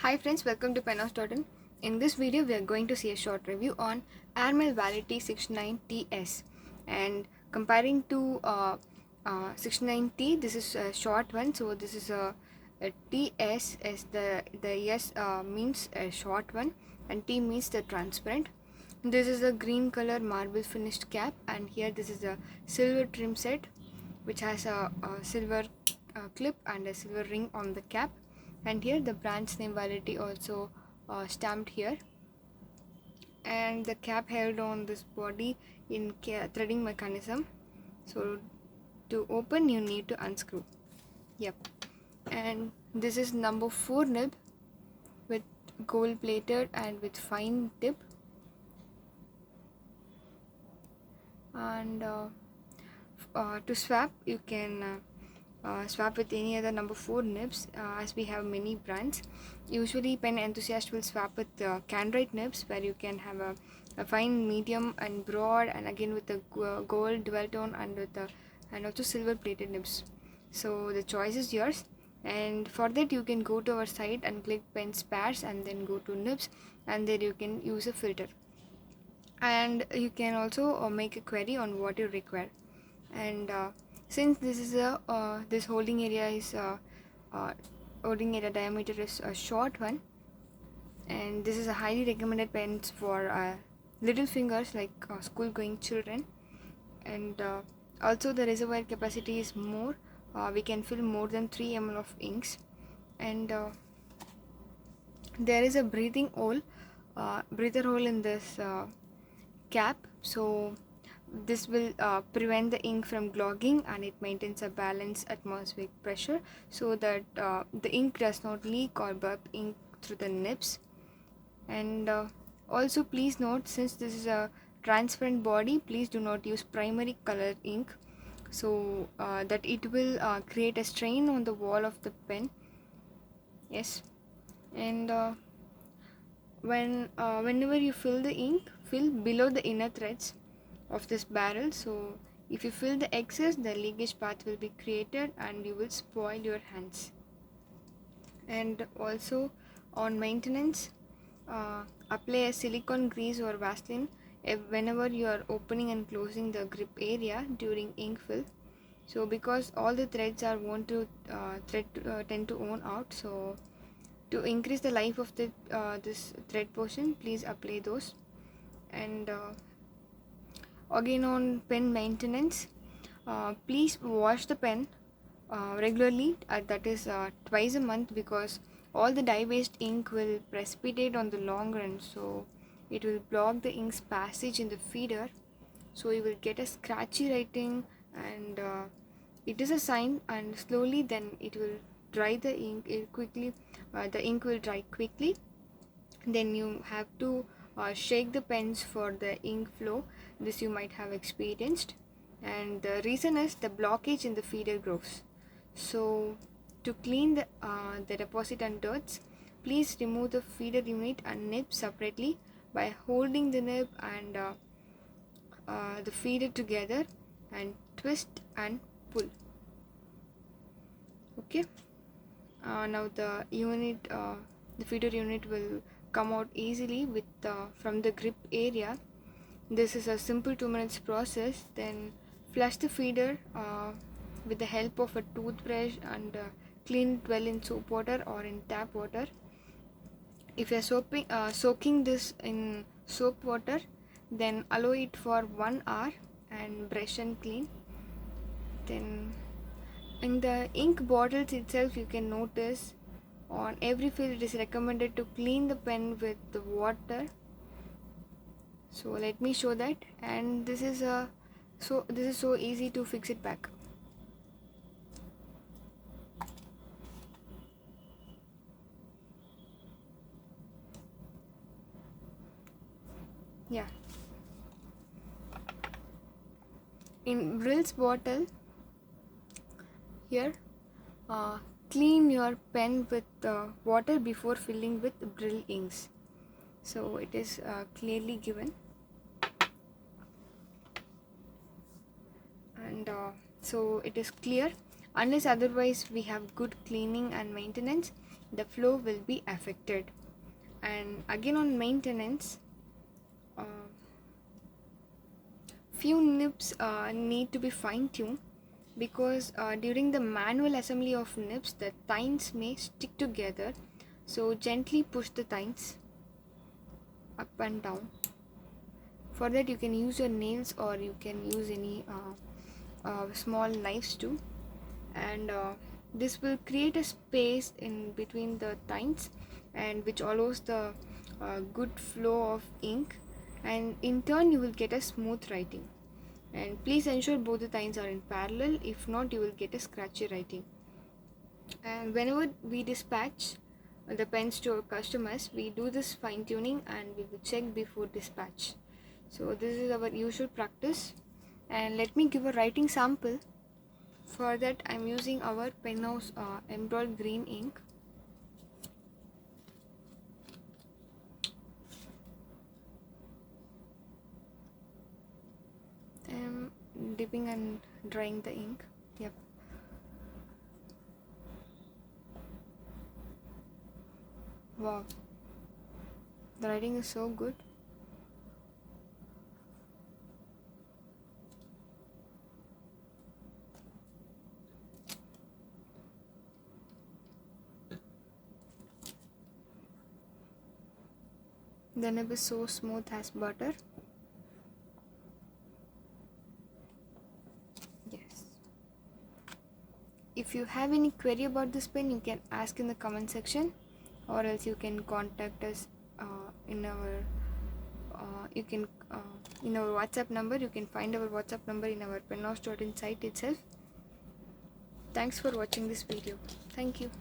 Hi friends, welcome to Penhouse.in. In this video, we are going to see a short review on Armel Valley T69TS. And comparing to 69T, this is a short one. So this is a TS, as the S means a short one, and T means the transparent. This is a green color marble finished cap, and here this is a silver trim set, which has a silver clip and a silver ring on the cap, and here the brand's name validity also stamped here, and the cap held on this body in threading mechanism. So to open you need to unscrew. Yep. And this is number 4 nib with gold plated and with fine tip, and to swap you can swap with any other number 4 nibs, as we have many brands. Usually pen enthusiasts will swap with Canrite nibs, where you can have a fine, medium and broad, and again with the gold dual tone and with the and also silver plated nibs. So the choice is yours, and for that you can go to our site and click pen spares and then go to nibs, and there you can use a filter, and you can also make a query on what you require. And since this is a this holding area is holding area diameter is a short one, and this is a highly recommended pens for little fingers like school going children. And also the reservoir capacity is more. We can fill more than 3 ml of inks, and there is a breather hole in this cap, so this will prevent the ink from clogging, and it maintains a balanced atmospheric pressure so that the ink does not leak or burp ink through the nibs. And also please note, since this is a transparent body, please do not use primary color ink, so that it will create a strain on the wall of the pen. Yes. And whenever you fill the ink, fill below the inner threads of this barrel. So if you fill the excess, the leakage path will be created and you will spoil your hands. And also on maintenance, apply a silicone grease or Vaseline whenever you are opening and closing the grip area during ink fill. So because all the threads are tend to worn out, so to increase the life of the this thread portion, please apply those. And again on pen maintenance, please wash the pen regularly, that is twice a month, because all the dye based ink will precipitate on the long run, so it will block the ink's passage in the feeder, so you will get a scratchy writing. And it is a sign, and slowly then it will dry the ink quickly. The ink will dry quickly, then you have to shake the pens for the ink flow. This you might have experienced, and the reason is the blockage in the feeder grooves. So to clean the deposit and dirts, please remove the feeder unit and nib separately by holding the nib and the feeder together and twist and pull. Okay. Now the feeder unit will come out easily with from the grip area. This is a simple 2 minutes process. Then flush the feeder with the help of a toothbrush and clean it well in soap water or in tap water. If you are soaking this in soap water, then allow it for 1 hour and brush and clean. Then in the ink bottles itself, you can notice on every fill it is recommended to clean the pen with the water. So let me show that. And this is so easy to fix it back. Yeah. In Brill's bottle, here clean your pen with water before filling with Brill inks. So it is clearly given. And so it is clear. Unless otherwise we have good cleaning and maintenance, the flow will be affected. And again, on maintenance, few nibs need to be fine-tuned, because during the manual assembly of nibs the tines may stick together, so gently push the tines up and down. For that you can use your nails, or you can use any small knives too, and this will create a space in between the tines, and which allows the good flow of ink, and in turn you will get a smooth writing. And please ensure both the tines are in parallel, if not you will get a scratchy writing. And whenever we dispatch the pens to our customers, we do this fine tuning and we will check before dispatch. So this is our usual practice. And let me give a writing sample. For that I am using our Penhouse Emerald Green ink. I am dipping and drying the ink. Yep. Wow, the writing is so good. The nib is so smooth as butter. Yes. If you have any query about this pen, you can ask in the comment section, or else you can contact us in our in our WhatsApp number. You can find our WhatsApp number in our penhouse.in site itself. Thanks for watching this video. Thank you.